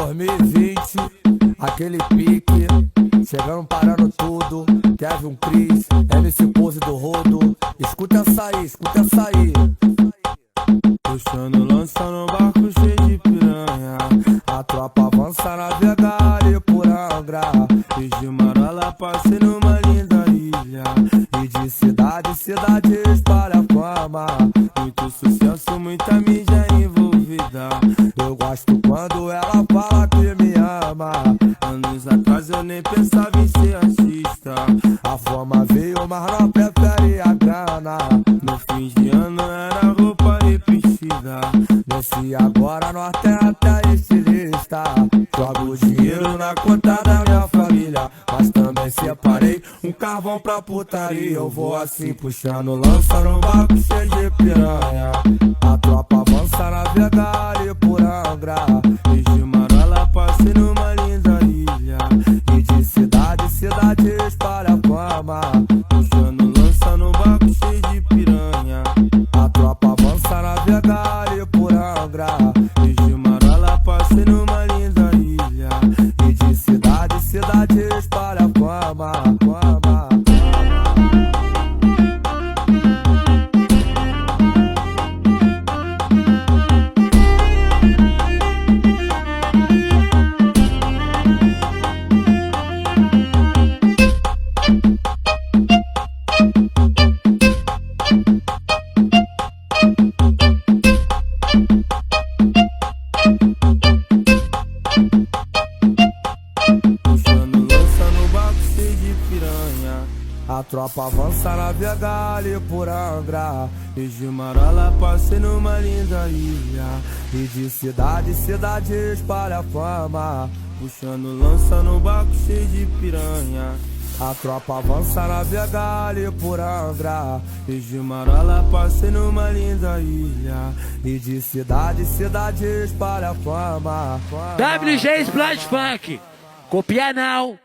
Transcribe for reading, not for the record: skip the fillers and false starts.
2020, aquele pique, chegando parando tudo. Kevin Cris, MC Pose do Rodo. Escuta essa aí, escuta essa aí. Puxando lança no barco cheio de piranha. A tropa avança, navega ali por Angra. E de Marola passei numa linda ilha. E de cidade em cidade espalha fama. Muito sucesso, muita mídia envolvida. Eu gosto quando ela fala que me ama. Anos atrás eu nem pensava em ser artista. A fama veio, mas não prefere a grana. No fim de ano era roupa repetida. Nesse agora nós tem até estilista. Jogo dinheiro na conta da minha família, mas também separei um carvão pra putaria. Eu vou assim puxando lança no barco cheio de piranha. A tropa avança, navega ali por Angra. E de Marola passei numa linda ilha. E de cidade em cidade espalha fama. Puxando lança no barco cheio de piranha. A tropa avança, navega ali por Angra. E de Marola passei numa linda ilha. E de cidade em cidade espalha fama, fama. Puxando lança no barco cheio de piranha. A tropa avança, navega ali por Angra. E de Marola passei numa linda ilha. E de cidade em cidade espalha fama. Puxando lança no barco cheio de piranha. A tropa avança, navega ali por Angra. E de Marola passei numa linda ilha. E de cidade em cidade espalha fama, fama. WG Splash Funk, copia não.